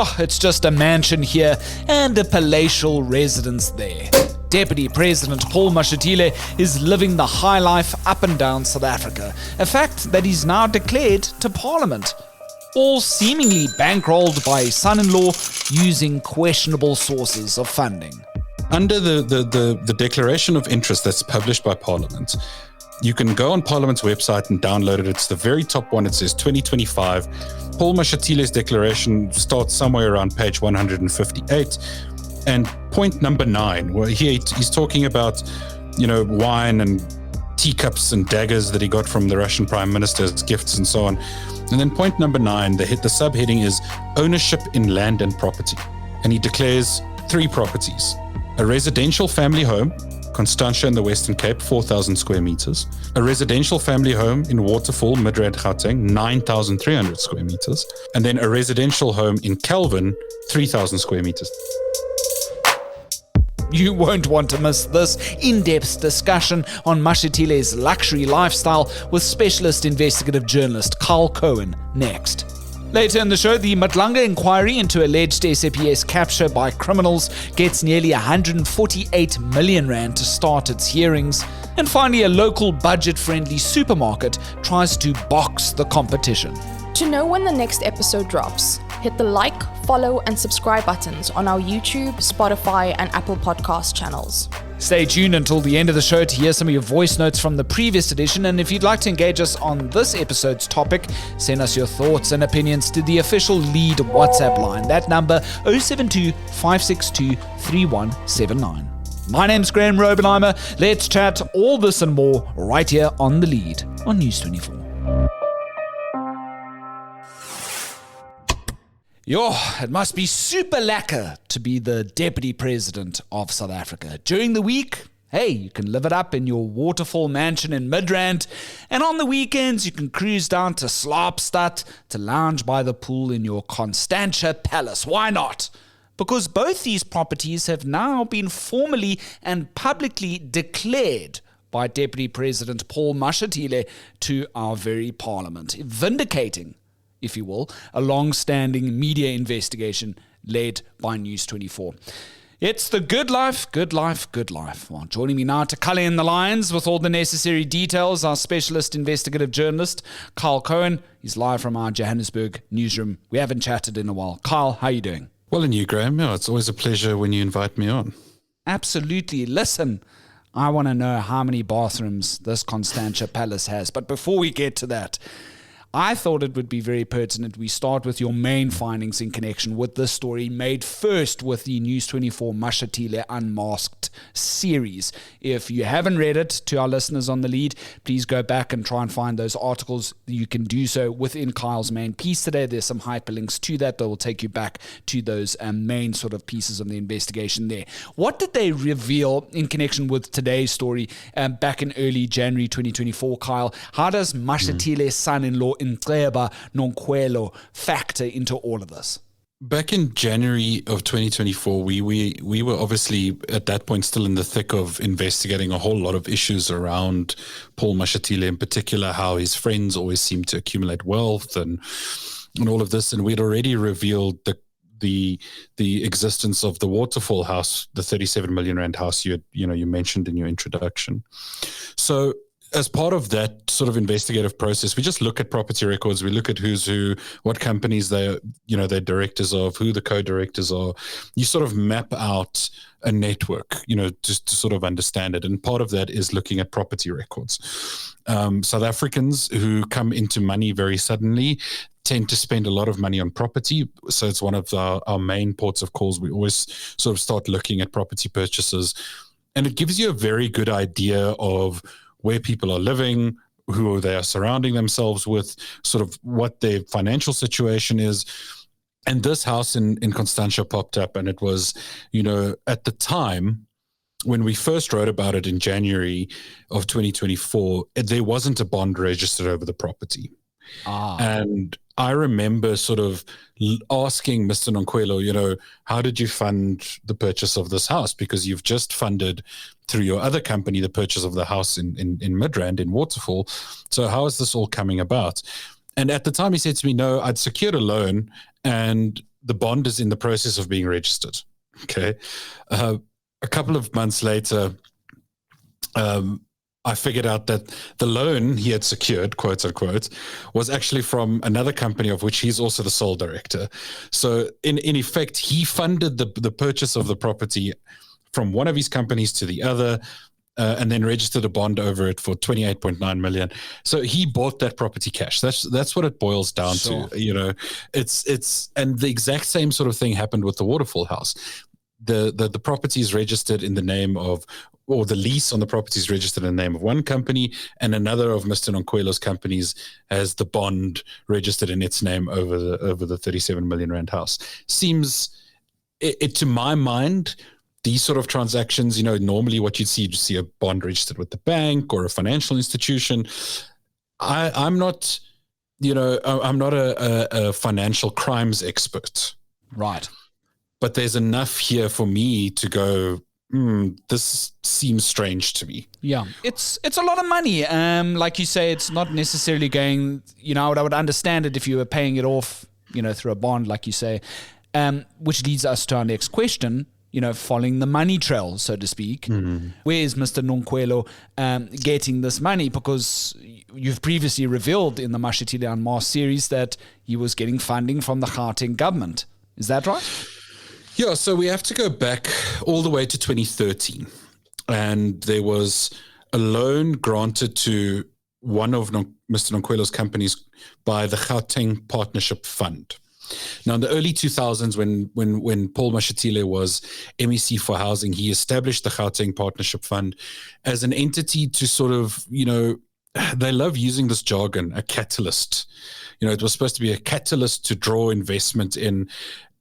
Oh, it's just a mansion here and a palatial residence there. Deputy President Paul Mashatile is living the high life up and down South Africa, a fact that he's now declared to Parliament. All seemingly bankrolled by his son-in-law using questionable sources of funding. Under the declaration of interest that's published by Parliament, you can go on Parliament's website and download it. It's the very top one. It says 2025. Paul Mashatile's declaration starts somewhere around page 158. And point number 9, where he's talking about, wine and teacups and daggers that he got from the Russian Prime Minister as gifts and so on. And then point number 9, the subheading is ownership in land and property. And he declares 3 properties. A residential family home, Constantia in the Western Cape, 4,000 square meters. A residential family home in Waterfall, Midrand, Gauteng, 9,300 square meters. And then a residential home in Kelvin, 3,000 square meters. You won't want to miss this in-depth discussion on Mashatile's luxury lifestyle with specialist investigative journalist Kyle Cowan next. Later in the show, the Matlanga inquiry into alleged SAPS capture by criminals gets nearly 148 million rand to start its hearings. And finally, a local budget-friendly supermarket tries to box the competition. To know when the next episode drops, hit the like, follow, and subscribe buttons on our YouTube, Spotify, and Apple Podcast channels. Stay tuned until the end of the show to hear some of your voice notes from the previous edition, and if you'd like to engage us on this episode's topic, send us your thoughts and opinions to the official Lead WhatsApp line. That number, 072 562 3179. My name's Graham Robenheimer. Let's chat all this and more right here on The Lead on News 24. It must be super lekker to be the Deputy President of South Africa. During the week, hey, you can live it up in your waterfall mansion in Midrand. And on the weekends, you can cruise down to Slaapstad to lounge by the pool in your Constantia Palace. Why not? Because both these properties have now been formally and publicly declared by Deputy President Paul Mashatile to our very Parliament, vindicating, if you will, a long-standing media investigation led by News 24. It's the good life, good life, good life. Well, joining me now to colour in the lines with all the necessary details, our specialist investigative journalist, Kyle Cowan. He's live from our Johannesburg newsroom. We haven't chatted in a while. Kyle, how are you doing? Well, and you, Graham? Yeah, it's always a pleasure when you invite me on. Absolutely. Listen, I want to know how many bathrooms this Constantia Palace has. But before we get to that, I thought it would be very pertinent we start with your main findings in connection with this story, made first with the News 24 Mashatile Unmasked series. If you haven't read it, to our listeners on The Lead, please go back and try and find those articles. You can do so within Kyle's main piece today. There's some hyperlinks to that will take you back to those main sort of pieces of the investigation there. What did they reveal in connection with today's story back in early January 2024, Kyle? How does Mashatile's son-in-law Onqo Onqo factor into all of this? Back in January of 2024, we were obviously at that point still in the thick of investigating a whole lot of issues around Paul Mashatile, in particular, how his friends always seem to accumulate wealth and all of this. And we'd already revealed the existence of the Waterfall house, the 37 million rand house you mentioned in your introduction. So as part of that sort of investigative process, we just look at property records. We look at who's who, what companies they're directors of, who the co-directors are. You sort of map out a network, just to sort of understand it. And part of that is looking at property records. South Africans who come into money very suddenly tend to spend a lot of money on property. So it's one of our main ports of calls. We always sort of start looking at property purchases. And it gives you a very good idea of where people are living, who they are surrounding themselves with, sort of what their financial situation is. And this house in Constantia popped up, and it was, at the time when we first wrote about it in January of 2024, there wasn't a bond registered over the property. And I remember sort of asking Mr. Onqo, how did you fund the purchase of this house? Because you've just funded through your other company the purchase of the house in Midrand, in Waterfall. So how is this all coming about? And at the time he said to me, no, I'd secured a loan and the bond is in the process of being registered. Okay. A couple of months later, I figured out that the loan he had secured, quote unquote, was actually from another company of which he's also the sole director. So in effect, he funded the purchase of the property from one of his companies to the other, and then registered a bond over it for 28.9 million. So he bought that property cash. That's what it boils down to. You know, it's and the exact same sort of thing happened with the Waterfall House. The property is registered in the name of, or the lease on the property is registered in the name of one company, and another of Mr. Onqwelo's companies has the bond registered in its name over the 37 million rand house. Seems, it to my mind, these sort of transactions, you know, normally what you'd see a bond registered with the bank or a financial institution. I'm not, you know, I'm not a financial crimes expert. Right. But there's enough here for me to go, this seems strange to me. Yeah, it's a lot of money. Like you say, it's not necessarily going, you know, I would understand it if you were paying it off, you know, through a bond, like you say, which leads us to our next question, you know, following the money trail, so to speak. Where is Mr. Onqwelo getting this money? Because you've previously revealed in the Mashatile Unmasked series that he was getting funding from the Gauteng government. Is that right? Yeah, so we have to go back all the way to 2013. And there was a loan granted to one of Mr. Onqwelo's companies by the Gauteng Partnership Fund. Now, in the early 2000s, when Paul Mashatile was MEC for Housing, he established the Gauteng Partnership Fund as an entity to sort of, you know, they love using this jargon, a catalyst. You know, it was supposed to be a catalyst to draw investment in.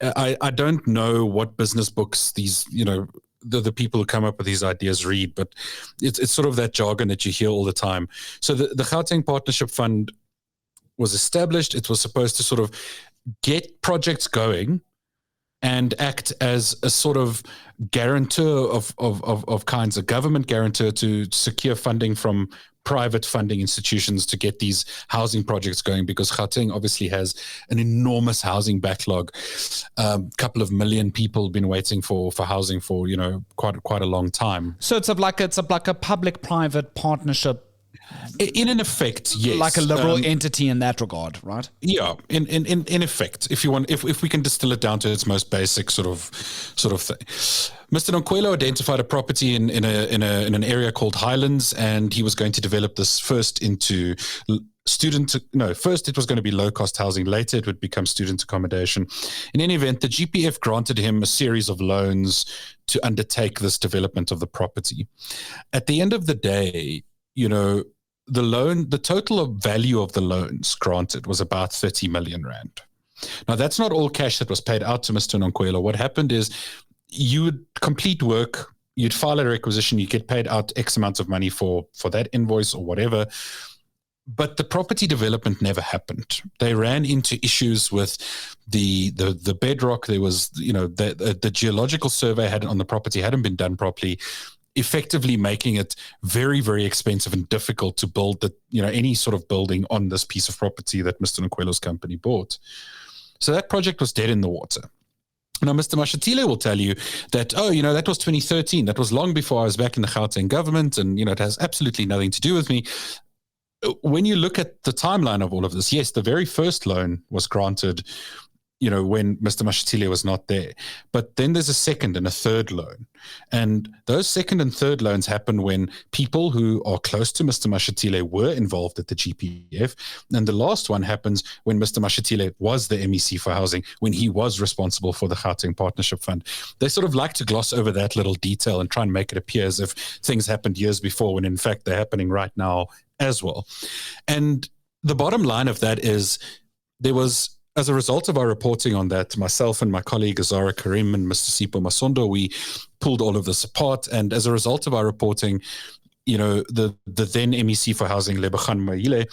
I don't know what business books these, you know, the people who come up with these ideas read, but it's sort of that jargon that you hear all the time. So the Gauteng Partnership Fund was established. It was supposed to sort of get projects going and act as a sort of guarantor of kinds, a government guarantor to secure funding from private funding institutions to get these housing projects going, because Gauteng obviously has an enormous housing backlog. Couple of million people been waiting for housing for, you know, quite a long time. So it's like a public-private partnership. In an effect, yes. Like a liberal entity in that regard, right? Yeah, in effect, if you want, if we can distill it down to its most basic sort of thing. Mr. Onqwelo identified a property in an area called Highlands, and he was going to develop this first into first it was going to be low-cost housing. Later, it would become student accommodation. In any event, the GPF granted him a series of loans to undertake this development of the property. At the end of the day, you know, the total value of the loans granted was about 30 million rand. Now, that's not all cash that was paid out to Mr. Onqwelo. What happened is you would complete work, you'd file a requisition, you get paid out X amounts of money for that invoice or whatever. But the property development never happened. They ran into issues with the bedrock. There was, you know, the geological survey on the property hadn't been done properly, effectively making it very, very expensive and difficult to build any sort of building on this piece of property that Mr. Onqwelo's company bought. So that project was dead in the water. Now, Mr. Mashatile will tell you that, that was 2013. That was long before I was back in the Gauteng government, and, it has absolutely nothing to do with me. When you look at the timeline of all of this, yes, the very first loan was granted, when Mr. Mashatile was not there. But then there's a second and a third loan. And those second and third loans happen when people who are close to Mr. Mashatile were involved at the GPF. And the last one happens when Mr. Mashatile was the MEC for Housing, when he was responsible for the Gauteng Partnership Fund. They sort of like to gloss over that little detail and try and make it appear as if things happened years before, when in fact they're happening right now as well. And the bottom line of that is there was, as a result of our reporting on that, myself and my colleague Azara Karim and Mr. Sipho Masondo, we pulled all of this apart. And as a result of our reporting, the then MEC for Housing, Lebegan Maile,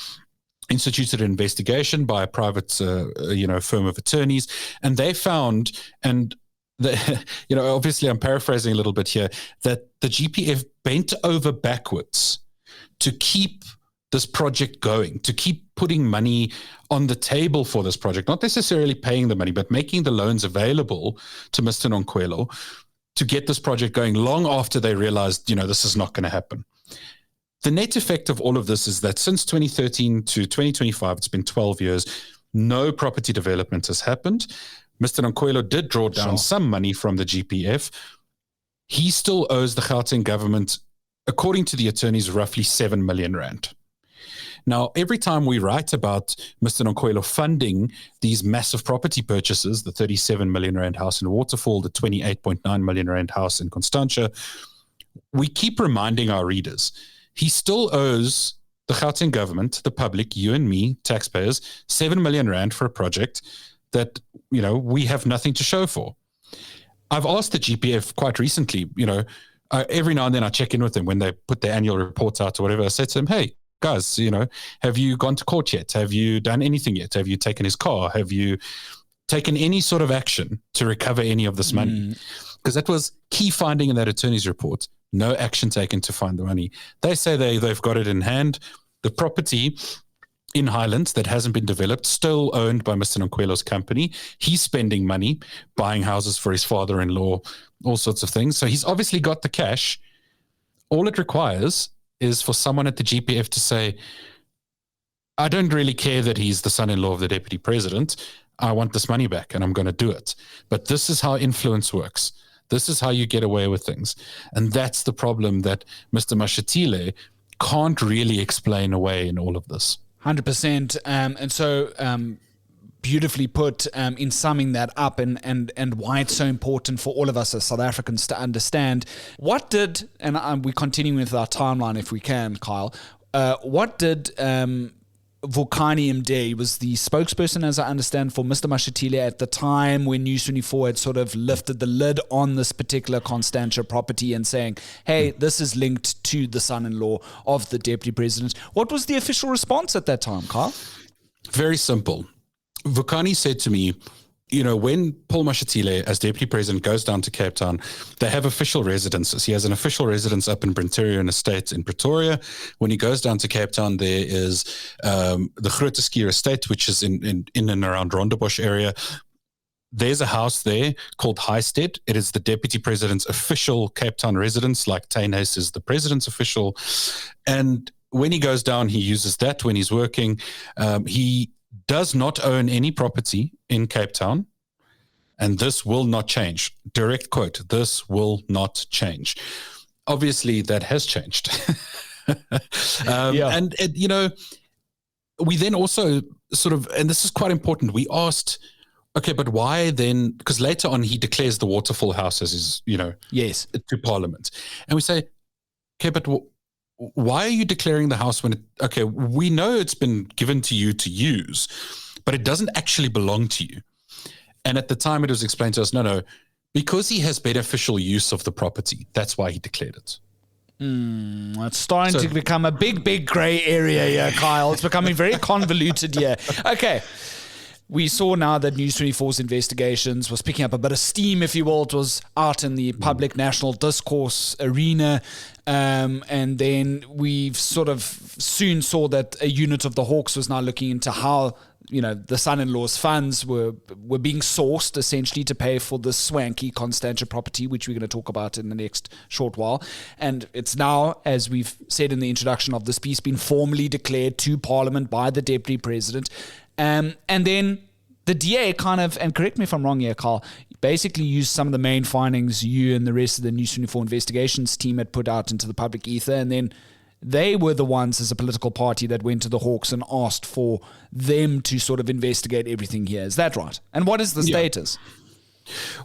instituted an investigation by a private, firm of attorneys, and they found, and obviously I'm paraphrasing a little bit here, that the GPF bent over backwards to keep this project going, to keep putting money on the table for this project, not necessarily paying the money, but making the loans available to Mr. Onqo to get this project going long after they realized, this is not going to happen. The net effect of all of this is that since 2013 to 2025, it's been 12 years, no property development has happened. Mr. Onqo did draw down some money from the GPF. He still owes the Gauteng government, according to the attorneys, roughly 7 million rand. Now, every time we write about Mr. Onqo funding these massive property purchases, the 37 million rand house in Waterfall, the 28.9 million rand house in Constantia, we keep reminding our readers, he still owes the Gauteng government, the public, you and me, taxpayers, 7 million rand for a project that, we have nothing to show for. I've asked the GPF quite recently, every now and then I check in with them when they put their annual reports out or whatever. I said to them, hey, guys, have you gone to court yet? Have you done anything yet? Have you taken his car? Have you taken any sort of action to recover any of this money? Because that was key finding in that attorney's report. No action taken to find the money. They say they've got it in hand. The property in Highlands that hasn't been developed, still owned by Mr. Onqo's company. He's spending money, buying houses for his father-in-law, all sorts of things. So he's obviously got the cash. All it requires is for someone at the GPF to say, I don't really care that he's the son-in-law of the deputy president. I want this money back and I'm going to do it. But this is how influence works. This is how you get away with things. And that's the problem that Mr. Mashatile can't really explain away in all of this. 100%. And so beautifully put in summing that up and why it's so important for all of us as South Africans to understand. What did, and we're continuing with our timeline if we can, Kyle, what did Volcanium MD was the spokesperson, as I understand, for Mr. Mashatile at the time when News 24 had sort of lifted the lid on this particular Constantia property and saying, hey, this is linked to the son-in-law of the deputy president. What was the official response at that time, Kyle? Very simple. Vukani said to me, when Paul Mashatile, as deputy president, goes down to Cape Town, they have official residences. He has an official residence up in Brenterian Estate in Pretoria. When he goes down to Cape Town, there is the Grooteskuur Estate, which is in and around Rondebosch area. There's a house there called Highstead. It is the deputy president's official Cape Town residence, like Tynhuys is the president's official. And when he goes down, he uses that when he's working. He does not own any property in Cape Town, and this will not change. Direct quote, this will not change. Obviously, that has changed. And, we then also sort of, and this is quite important, we asked, okay, but why then, because later on he declares the Waterfall House as his, yes, to Parliament. And we say, okay, but why are you declaring the house when we know it's been given to you to use, but it doesn't actually belong to you. And at the time it was explained to us, no, because he has beneficial use of the property, that's why he declared it. It's starting to become a big gray area here, Kyle. It's becoming very convoluted here. Okay. We saw now that News 24's investigations was picking up a bit of steam, if you will. It was out in the public national discourse arena. And then we've sort of soon saw that a unit of the Hawks was now looking into how, the son-in-law's funds were being sourced essentially to pay for this swanky Constantia property, which we're going to talk about in the next short while. And it's now, as we've said in the introduction of this piece, been formally declared to Parliament by the Deputy President. And then the DA kind of, and correct me if I'm wrong here, Carl, basically used some of the main findings you and the rest of the News 24 investigations team had put out into the public ether, and then they were the ones as a political party that went to the Hawks and asked for them to sort of investigate everything here. Is that right? And what is the status?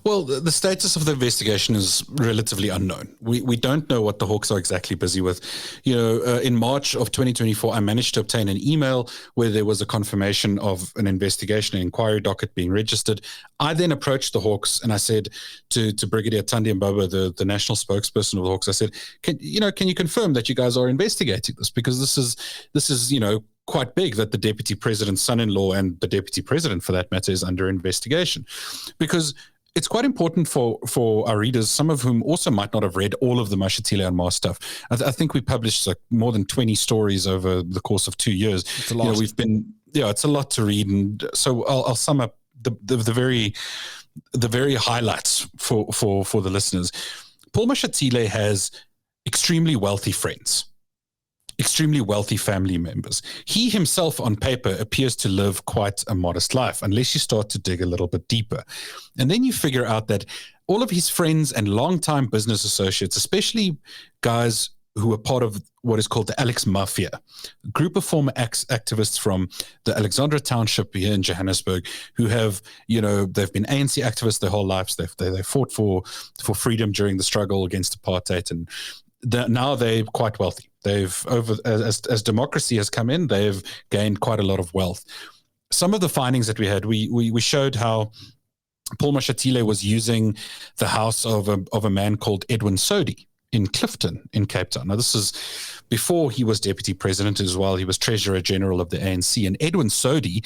Well, the status of the investigation is relatively unknown. We don't know what the Hawks are exactly busy with. In March of 2024, I managed to obtain an email where there was a confirmation of an investigation, an inquiry docket being registered. I then approached the Hawks and I said to Brigadier Thandi Mbaba, the national spokesperson of the Hawks, I said, can you confirm that you guys are investigating this? Because this is quite big that the deputy president's son-in-law and the deputy president, for that matter, is under investigation. Because it's quite important for our readers, some of whom also might not have read all of the Mashatile and Mars stuff. I think we published like more than 20 stories over the course of 2 years. It's a lot. It's a lot to read. And so I'll sum up the very highlights for the listeners. Paul Mashatile has extremely wealthy friends, extremely wealthy family members. He himself on paper appears to live quite a modest life unless you start to dig a little bit deeper. And then you figure out that all of his friends and longtime business associates, especially guys who are part of what is called the Alex Mafia, a group of former activists from the Alexandra Township here in Johannesburg, who have, they've been ANC activists their whole lives. They fought for freedom during the struggle against apartheid, and now they're quite wealthy. They've as democracy has come in, they've gained quite a lot of wealth. Some of the findings that we had, we showed how Paul Mashatile was using the house of a man called Edwin Sodi in Clifton in Cape Town. Now, this is before he was deputy president as well. He was treasurer general of the ANC. And Edwin Sodi,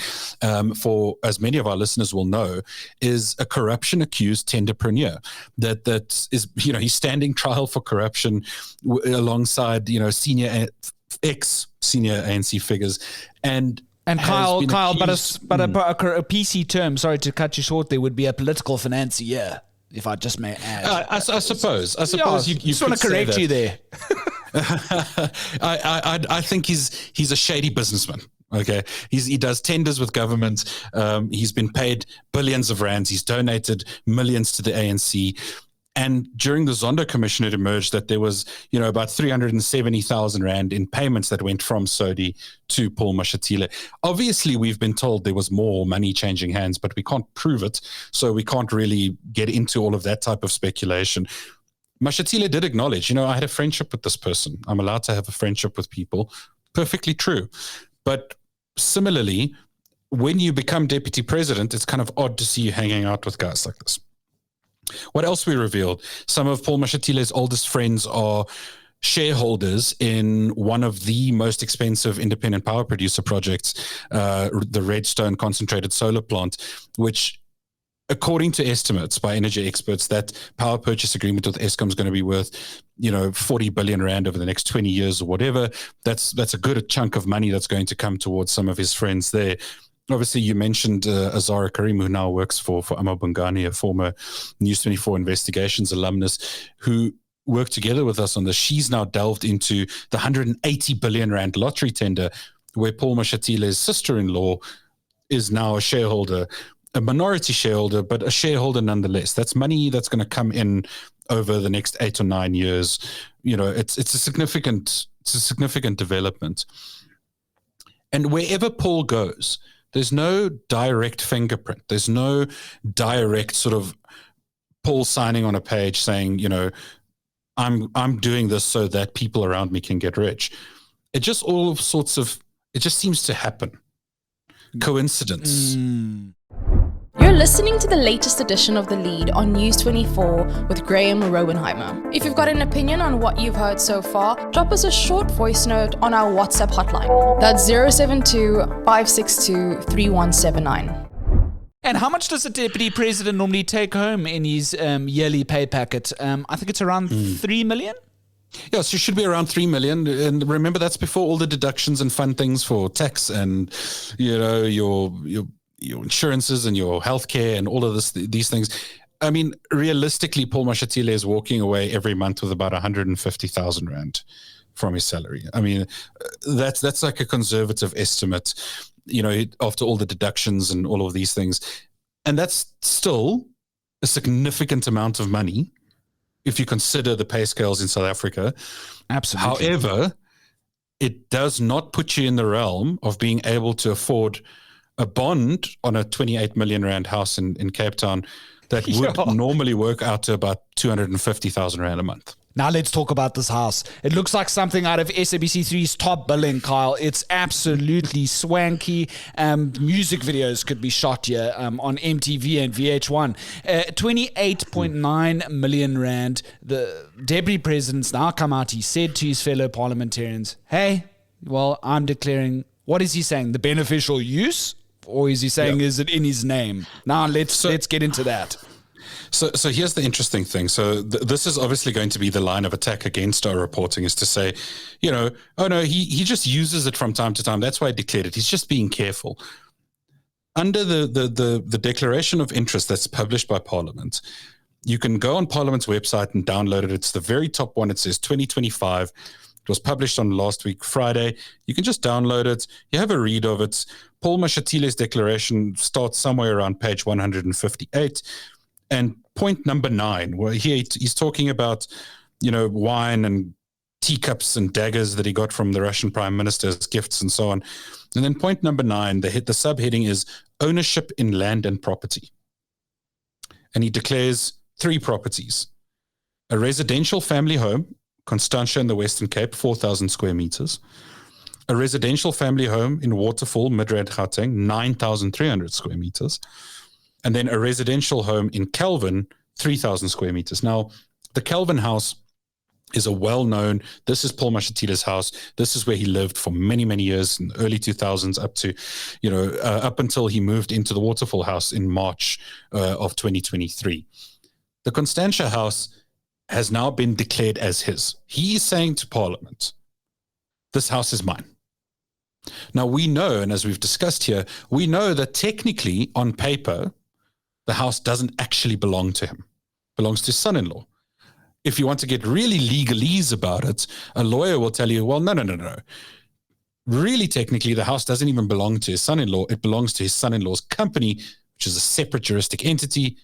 for as many of our listeners will know, is a corruption-accused tenderpreneur that is, he's standing trial for corruption alongside, ex-senior ANC figures. And Kyle, but a PC term, sorry to cut you short, there would be a political financier, if I just may add. I suppose you just want to correct you there. I think he's a shady businessman. Okay, he does tenders with government. He's been paid billions of rands. He's donated millions to the ANC. And during the Zondo Commission, it emerged that there was, about 370,000 rand in payments that went from Sodi to Paul Mashatile. Obviously, we've been told there was more money changing hands, but we can't prove it. So we can't really get into all of that type of speculation. Mashatile did acknowledge, I had a friendship with this person. I'm allowed to have a friendship with people. Perfectly true. But similarly, when you become deputy president, it's kind of odd to see you hanging out with guys like this. What else we revealed? Some of Paul Mashatile's oldest friends are shareholders in one of the most expensive independent power producer projects, the Redstone concentrated solar plant, which, according to estimates by energy experts, that power purchase agreement with Eskom is going to be worth, 40 billion rand over the next 20 years or whatever. That's a good chunk of money that's going to come towards some of his friends there. Obviously, you mentioned Azara Karim, who now works for Amo Bungani, a former News 24 investigations alumnus, who worked together with us on this. She's now delved into the 180 billion rand lottery tender, where Paul Mashatile's sister-in-law is now a shareholder, a minority shareholder, but a shareholder nonetheless. That's money that's going to come in over the next 8 or 9 years. It's a significant development. And wherever Paul goes, there's no direct fingerprint. There's no direct sort of Paul signing on a page saying, I'm doing this so that people around me can get rich. It just it just seems to happen. Coincidence. You're listening to the latest edition of The Lead on News 24 with Graham Rowenheimer. If you've got an opinion on what you've heard so far, drop us a short voice note on our WhatsApp hotline. That's 072 562 3179. And how much does the deputy president normally take home in his yearly pay packet? I think it's around 3 million. Yeah, so it should be around 3 million. And remember, that's before all the deductions and fun things for tax and, your insurances and your healthcare and all of these things. I mean, realistically, Paul Mashatile is walking away every month with about 150,000 rand from his salary. I mean, that's like a conservative estimate, after all the deductions and all of these things. And that's still a significant amount of money if you consider the pay scales in South Africa. Absolutely. However, it does not put you in the realm of being able to afford a bond on a 28 million rand house in Cape Town that would normally work out to about 250,000 rand a month. Now let's talk about this house. It looks like something out of SABC3's Top Billing, Kyle. It's absolutely swanky. Music videos could be shot here on MTV and VH1. 28.9 million rand. The deputy president's now come out. He said to his fellow parliamentarians, hey, well, I'm declaring, what is he saying? The beneficial use? Or is he saying, is it in his name? Now let's get into that. So here's the interesting thing. So this is obviously going to be the line of attack against our reporting, is to say, oh no, he just uses it from time to time. That's why I declared it. He's just being careful. Under the declaration of interest that's published by Parliament, you can go on Parliament's website and download it. It's the very top one. It says 2025. It was published on last week, Friday. You can just download it. You have a read of it. Paul Mashatile's declaration starts somewhere around page 158. And point number 9, where he's talking about, wine and teacups and daggers that he got from the Russian prime minister as gifts and so on. And then point number 9, the subheading is ownership in land and property. And he declares 3 properties: a residential family home, Constantia in the Western Cape, 4,000 square meters; a residential family home in Waterfall, Midrand, Gauteng, 9,300 square meters; and then a residential home in Kelvin, 3,000 square meters. Now, the Kelvin house is a well-known, this is Paul Mashatile's house. This is where he lived for many, many years in the early 2000s up to, up until he moved into the Waterfall house in March of 2023. The Constantia House has now been declared as his. He is saying to Parliament, this house is mine. Now, we know, and as we've discussed here, we know that technically, on paper, the house doesn't actually belong to him. It belongs to his son-in-law. If you want to get really legalese about it, a lawyer will tell you, well, no. Really, technically, the house doesn't even belong to his son-in-law. It belongs to his son-in-law's company, which is a separate juristic entity,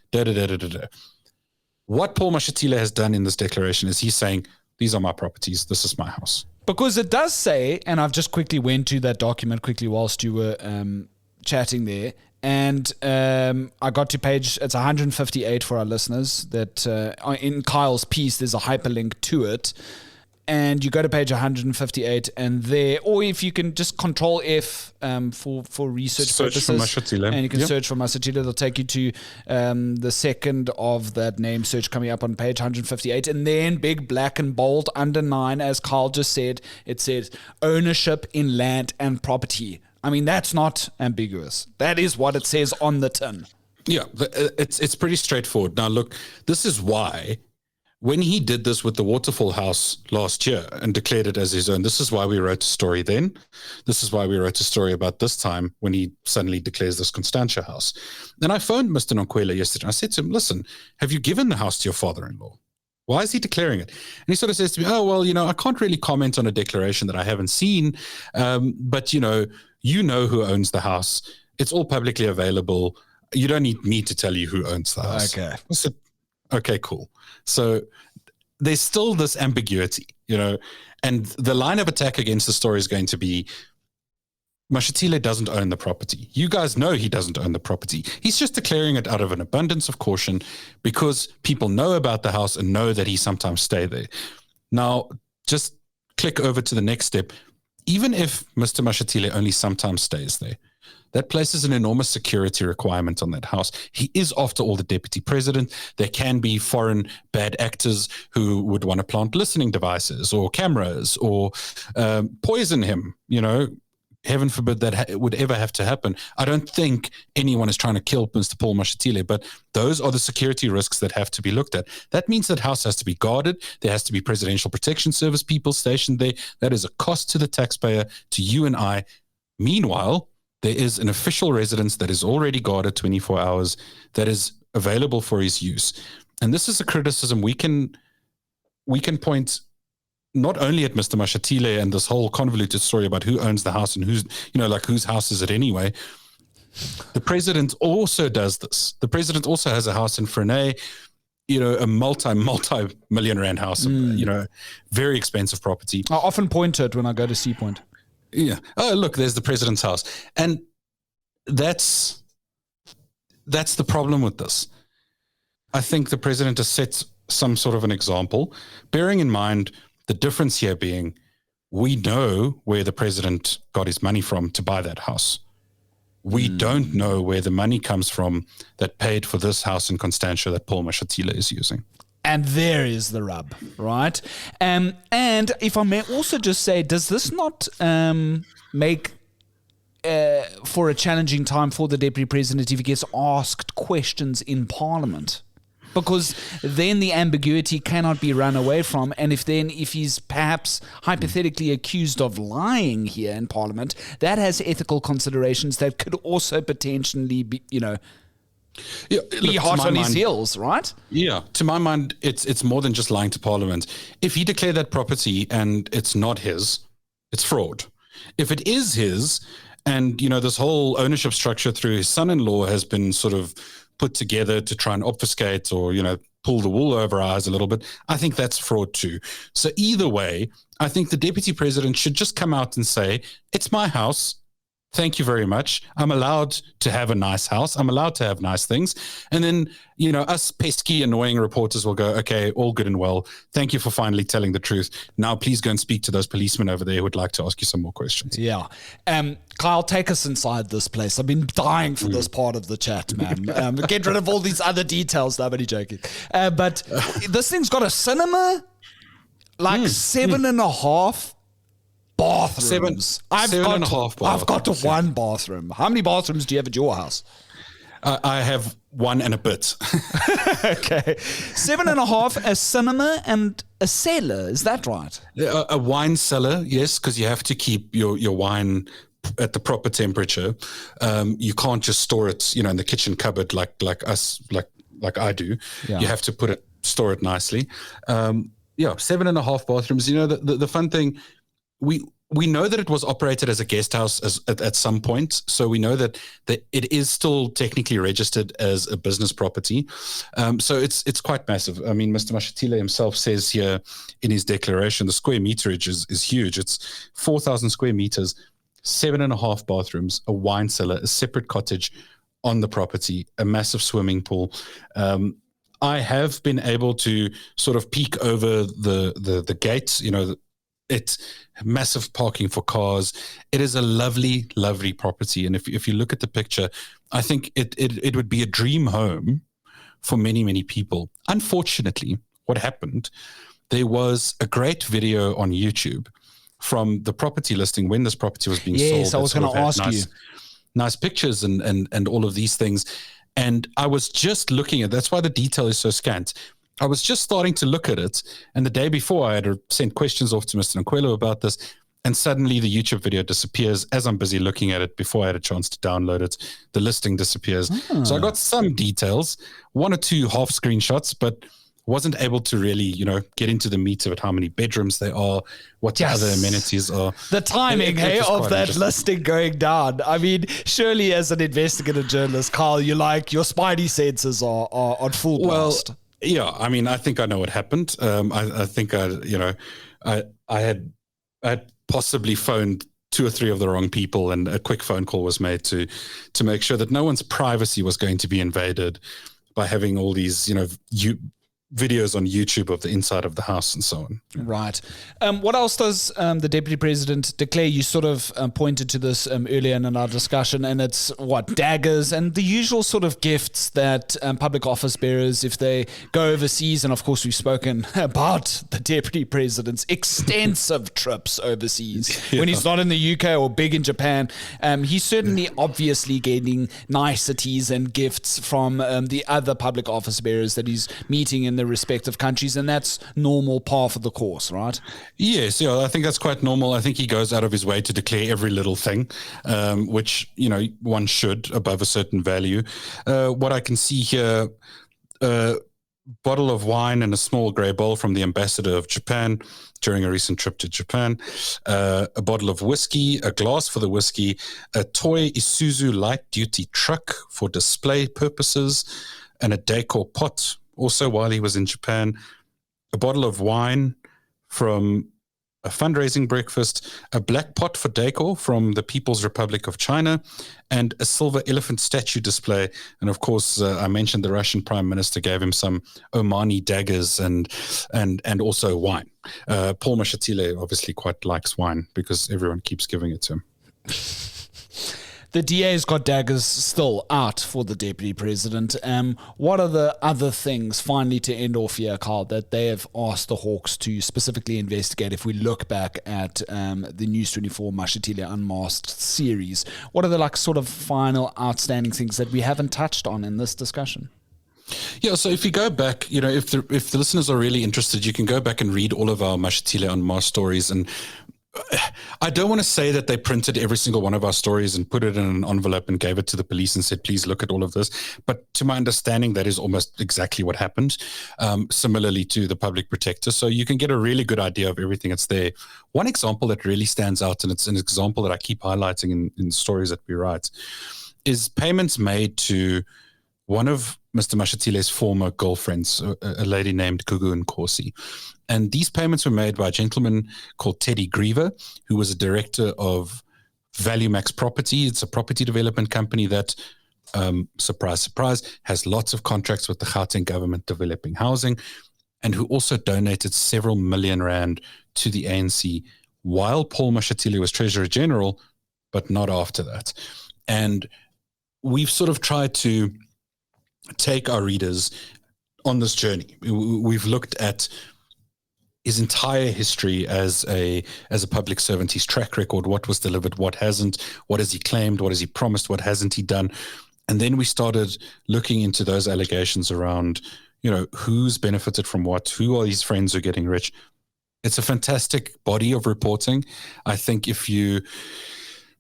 What Paul Mashatile has done in this declaration is he's saying, these are my properties. This is my house. Because it does say, and I've just quickly went to that document quickly whilst you were chatting there, and I got to page, it's 158 for our listeners, that in Kyle's piece, there's a hyperlink to it. And you go to page 158 and there, or if you can just Control F for research search purposes. For Mashatile. And you can search for Mashatile. It'll take you to the second of that name search coming up on page 158. And then big black and bold under 9, as Kyle just said, it says ownership in land and property. I mean, that's not ambiguous. That is what it says on the tin. Yeah, it's pretty straightforward. Now, look, this is why when he did this with the Waterfall house last year and declared it as his own, this is why we wrote a story then. This is why we wrote a story about this time when he suddenly declares this Constantia house. Then I phoned Mr. Onqo yesterday. I said to him, listen, have you given the house to your father-in-law? Why is he declaring it? And he sort of says to me, oh, well, I can't really comment on a declaration that I haven't seen. But, you know who owns the house. It's all publicly available. You don't need me to tell you who owns the house. Okay. I said, okay, cool. So there's still this ambiguity, and the line of attack against the story is going to be Mashatile doesn't own the property. You guys know he doesn't own the property. He's just declaring it out of an abundance of caution because people know about the house and know that he sometimes stays there. Now, just click over to the next step. Even if Mr. Mashatile only sometimes stays there, that places an enormous security requirement on that house. He is, after all, the deputy president. There can be foreign bad actors who would want to plant listening devices or cameras or poison him. Heaven forbid that would ever have to happen. I don't think anyone is trying to kill Mr. Paul Mashatile, but those are the security risks that have to be looked at. That means that house has to be guarded. There has to be Presidential Protection Service people stationed there. That is a cost to the taxpayer, to you and I. Meanwhile, there is an official residence that is already guarded 24 hours that is available for his use. And this is a criticism we can point not only at Mr. Mashatile and this whole convoluted story about who owns the house and whose house is it anyway. The president also does this. The president also has a house in Frenay, a multi-million rand house, very expensive property. I often point to it when I go to Sea Point. Yeah. Oh, look, there's the president's house. And that's the problem with this. I think the president has set some sort of an example, bearing in mind the difference here being we know where the president got his money from to buy that house. We don't know where the money comes from that paid for this house in Constantia that Paul Mashatile is using. And there is the rub, right? And if I may also just say, does this not make for a challenging time for the deputy president if he gets asked questions in Parliament? Because then the ambiguity cannot be run away from. And if he's perhaps hypothetically accused of lying here in Parliament, that has ethical considerations that could also potentially be, be hot on his heels, right? Yeah, to my mind, it's more than just lying to Parliament. If he declared that property and it's not his, it's fraud. If it is his, and this whole ownership structure through his son-in-law has been sort of put together to try and obfuscate or pull the wool over our eyes a little bit, I think that's fraud too. So either way, I think the deputy president should just come out and say, it's my house. Thank you very much. I'm allowed to have a nice house. I'm allowed to have nice things. And then, us pesky, annoying reporters will go, okay, all good and well. Thank you for finally telling the truth. Now, please go and speak to those policemen over there who would like to ask you some more questions. Yeah. Kyle, take us inside this place. I've been dying for this part of the chat, man. Get rid of all these other details. Nobody joking. But this thing's got a cinema, like 7.5 bathrooms. I've got one bathroom. How many bathrooms do you have at your house? I have one and a bit. Okay. 7.5, a cinema and a cellar. Is that right? A wine cellar, yes, because you have to keep your wine at the proper temperature. You can't just store it, in the kitchen cupboard like I do. Yeah. You have to store it nicely. 7.5 bathrooms. The fun thing, we know that it was operated as a guest house at some point, so we know that it is still technically registered as a business property. So it's quite massive. I mean, Mr. Mashatile himself says here in his declaration, the square meterage is huge. It's 4,000 square meters, 7.5 bathrooms, a wine cellar, a separate cottage on the property, a massive swimming pool. I have been able to sort of peek over the gates, it's massive parking for cars. It is a lovely, lovely property. And if you look at the picture, I think it would be a dream home for many, many people. Unfortunately, what happened, there was a great video on YouTube from the property listing when this property was being sold. Yes, I was going to ask you. Nice pictures and all of these things. And I was just looking at, that's why the detail is so scant. I was just starting to look at it, and the day before I had sent questions off to Mr. Onqo about this, and suddenly the YouTube video disappears as I'm busy looking at it before I had a chance to download it. The listing disappears. So I got some details, 1 or 2 half screenshots, but wasn't able to really, get into the meat of it, how many bedrooms there are, what the other amenities are. The timing, of that listing going down. I mean, surely as an investigative journalist, Kyle, your spidey senses are on full blast. Well, yeah, I mean, I think I know what happened. I think I had possibly phoned 2 or 3 of the wrong people, and a quick phone call was made to make sure that no one's privacy was going to be invaded by having all these, videos on YouTube of the inside of the house and so on. Right. What else does the Deputy President declare? You sort of pointed to this earlier in our discussion, and it's daggers and the usual sort of gifts that public office bearers, if they go overseas, and of course we've spoken about the Deputy President's extensive trips overseas when he's not in the UK or big in Japan. He's certainly obviously getting niceties and gifts from the other public office bearers that he's meeting in the respective countries, and that's normal par for the course, right? Yes, I think that's quite normal. I think he goes out of his way to declare every little thing, which one should, above a certain value. What I can see here, a bottle of wine and a small grey bowl from the ambassador of Japan during a recent trip to Japan, a bottle of whiskey, a glass for the whiskey, a toy Isuzu light duty truck for display purposes, and a decor pot. Also, while he was in Japan, a bottle of wine from a fundraising breakfast, a black pot for decor from the People's Republic of China, and a silver elephant statue display. And of course, I mentioned the Russian Prime Minister gave him some Omani daggers and also wine. Paul Mashatile obviously quite likes wine because everyone keeps giving it to him. The DA's got daggers still out for the Deputy President. What are the other things, finally, to end off here, Kyle, that they have asked the Hawks to specifically investigate if we look back at the News 24 Mashatile Unmasked series? What are the sort of final outstanding things that we haven't touched on in this discussion? Yeah, so if you go back, if the listeners are really interested, you can go back and read all of our Mashatile and Mars stories. And I don't want to say that they printed every single one of our stories and put it in an envelope and gave it to the police and said, please look at all of this. But to my understanding, that is almost exactly what happened, similarly to the public protector. So you can get a really good idea of everything that's there. One example that really stands out, and it's an example that I keep highlighting in stories that we write, is payments made to one of Mr. Mashatile's former girlfriends, a lady named Gugu Nkosi. And these payments were made by a gentleman called Teddy Griever, who was a director of Value Max Property. It's a property development company that, surprise, surprise, has lots of contracts with the Gauteng government developing housing, and who also donated several million rand to the ANC while Paul Mashatile was Treasurer General, but not after that. And we've sort of tried to take our readers on this journey. We've looked at his entire history as a public servant, his track record, what was delivered, what hasn't, what has he claimed, what has he promised, what hasn't he done. And then we started looking into those allegations around, who's benefited from what, who are his friends who are getting rich. It's a fantastic body of reporting. I think if you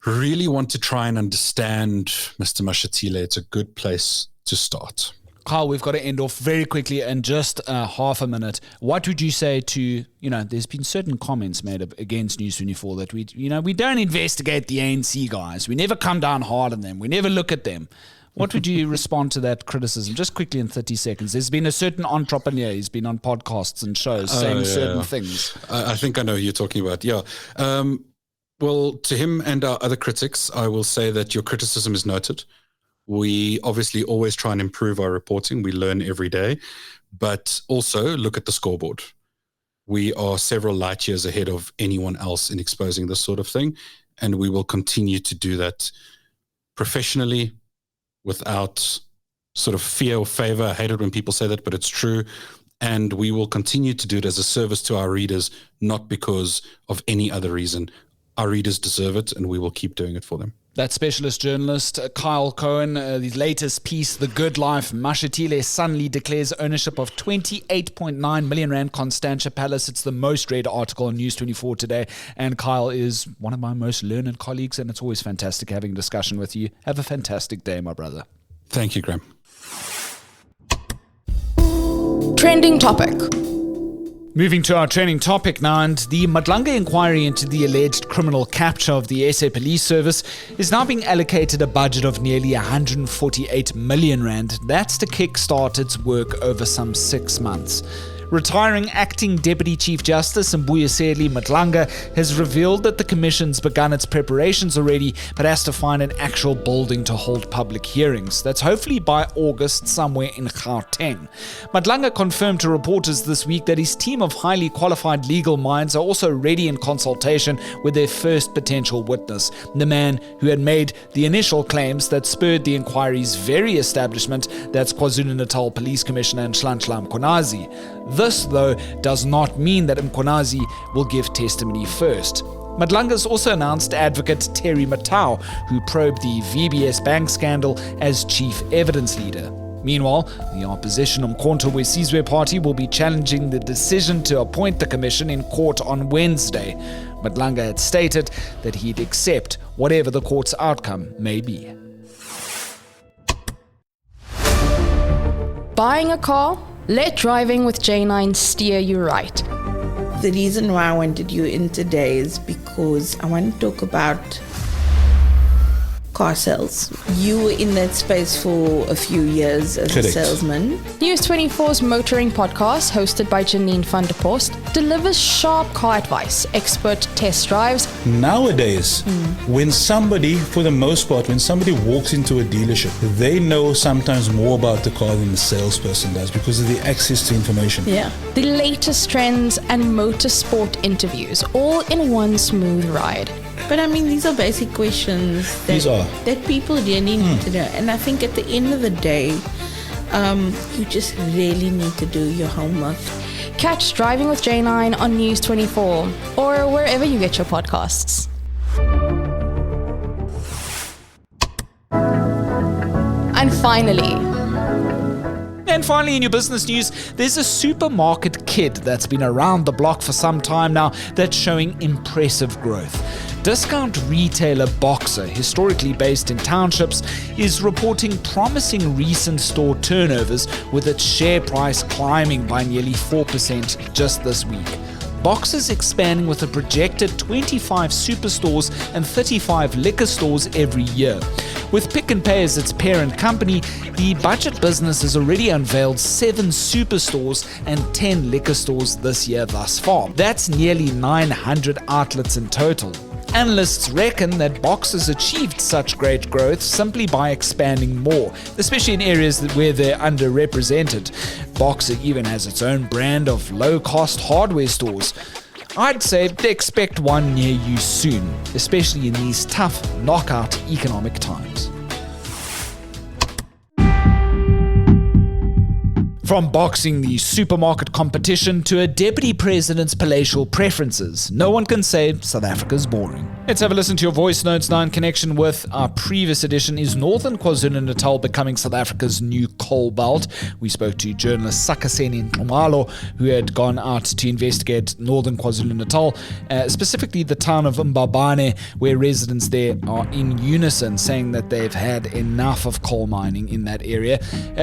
really want to try and understand Mr. Mashatile, it's a good place to start. Kyle, we've got to end off very quickly in just half a minute. What would you say to, there's been certain comments made against News 24 that we don't investigate the ANC guys. We never come down hard on them. We never look at them. What would you respond to that criticism? Just quickly in 30 seconds. There's been a certain entrepreneur. He's been on podcasts and shows saying certain things. I think I know who you're talking about. Yeah. Well, to him and our other critics, I will say that your criticism is noted. We obviously always try and improve our reporting. We learn every day, but also look at the scoreboard. We are several light years ahead of anyone else in exposing this sort of thing, and we will continue to do that professionally without sort of fear or favor. I hate it when people say that, but it's true. And we will continue to do it as a service to our readers, not because of any other reason. Our readers deserve it, and we will keep doing it for them. That specialist journalist, Kyle Cowan, his latest piece, The Good Life, Mashatile suddenly declares ownership of 28.9 million rand Constantia Palace. It's the most read article on News 24 today. And Kyle is one of my most learned colleagues, and it's always fantastic having a discussion with you. Have a fantastic day, my brother. Thank you, Graham. Trending topic. Moving to our training topic now, and the Madlanga inquiry into the alleged criminal capture of the SA Police Service is now being allocated a budget of nearly 148 million rand. That's to kickstart its work over some 6 months. Retiring Acting Deputy Chief Justice Mbuyiseli Madlanga has revealed that the Commission's begun its preparations already, but has to find an actual building to hold public hearings. That's hopefully by August somewhere in Gauteng. Madlanga confirmed to reporters this week that his team of highly qualified legal minds are also ready in consultation with their first potential witness, the man who had made the initial claims that spurred the inquiry's very establishment, that's KwaZulu-Natal Police Commissioner Nhlanhla Mkhwanazi. This, though, does not mean that Mkhwanazi will give testimony first. Madlanga's also announced advocate Terry Matau, who probed the VBS bank scandal, as chief evidence leader. Meanwhile, the opposition Onqo Wesizwe party will be challenging the decision to appoint the commission in court on Wednesday. Madlanga had stated that he'd accept whatever the court's outcome may be. Buying a car? Let driving with J9 steer you right. The reason why I wanted you in today is because I want to talk about car sales. You were in that space for a few years as a salesman. News 24's motoring podcast, hosted by Janine van der Post, delivers sharp car advice, expert test drives. Nowadays, when somebody, for the most part, when somebody walks into a dealership, they know sometimes more about the car than the salesperson does because of the access to information. Yeah. The latest trends and motorsport interviews, all in one smooth ride. But I mean, these are basic questions that people really need to know. And I think at the end of the day, you just really need to do your homework. Catch Driving with J9 on News 24 or wherever you get your podcasts. And finally, And finally, in your business news, there's a supermarket kid that's been around the block for some time now that's showing impressive growth. Discount retailer Boxer, historically based in townships, is reporting promising recent store turnovers, with its share price climbing by nearly 4% just this week. Boxer's expanding with a projected 25 superstores and 35 liquor stores every year. With Pick n Pay as its parent company, the budget business has already unveiled 7 superstores and 10 liquor stores this year thus far. That's nearly 900 outlets in total. Analysts reckon that Boxer's achieved such great growth simply by expanding more, especially in areas where they're underrepresented. Boxer even has its own brand of low-cost hardware stores. I'd say expect one near you soon, especially in these tough, knockout economic times. From boxing the supermarket competition to a deputy president's palatial preferences, no one can say South Africa's boring. Let's have a listen to your voice notes now in connection with our previous edition. Is Northern KwaZulu-Natal becoming South Africa's new coal belt? We spoke to journalist Sakaseni Nxumalo, who had gone out to investigate Northern KwaZulu-Natal, specifically the town of Mbabane, where residents there are in unison saying that they've had enough of coal mining in that area.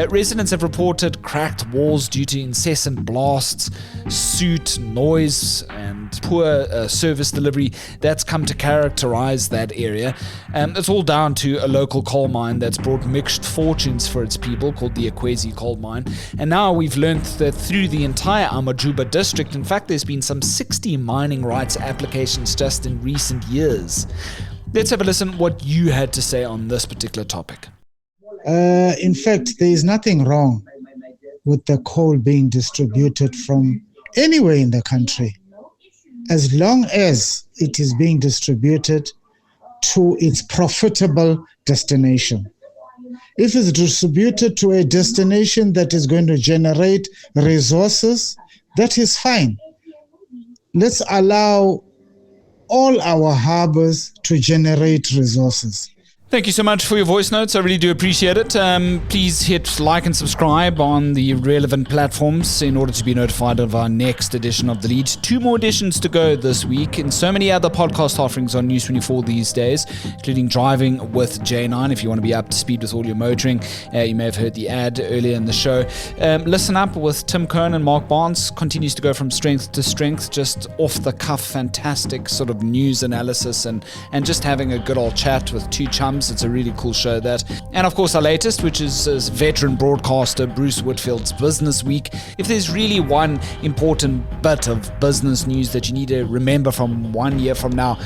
Residents have reported cracked walls due to incessant blasts, soot, noise, and poor service delivery that's come to characterize that area. It's all down to a local coal mine that's brought mixed fortunes for its people, called the Ekwezi coal mine. And now we've learned that through the entire Amajuba district, in fact, there's been some 60 mining rights applications just in recent years. Let's have a listen what you had to say on this particular topic. In fact, there is nothing wrong with the coal being distributed from anywhere in the country, as long as it is being distributed to its profitable destination. If it's distributed to a destination that is going to generate resources, that is fine. Let's allow all our harbors to generate resources. Thank you so much for your voice notes. I really do appreciate it. Please hit like and subscribe on the relevant platforms in order to be notified of our next edition of The Lead. 2 more editions to go this week, and so many other podcast offerings on News 24 these days, including Driving with J9 if you want to be up to speed with all your motoring. You may have heard the ad earlier in the show. Listen Up with Tim Cohen and Mark Barnes continues to go from strength to strength, just off the cuff, fantastic sort of news analysis and just having a good old chat with 2 chums. It's a really cool show, that. And of course our latest, which is veteran broadcaster Bruce Whitfield's Business Week. If there's really one important bit of business news that you need to remember from 1 year from now,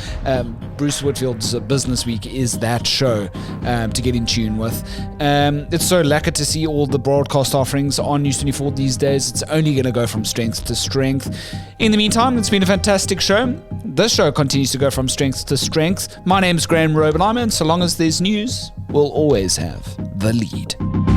Bruce Whitfield's Business Week is that show to get in tune with. It's so lekker to see all the broadcast offerings on News 24 these days. It's only going to go from strength to strength. In the meantime, it's been a fantastic show. This show continues to go from strength to strength. My name's Graham Robenheimer, and so long as there's news, we'll always have The Lead.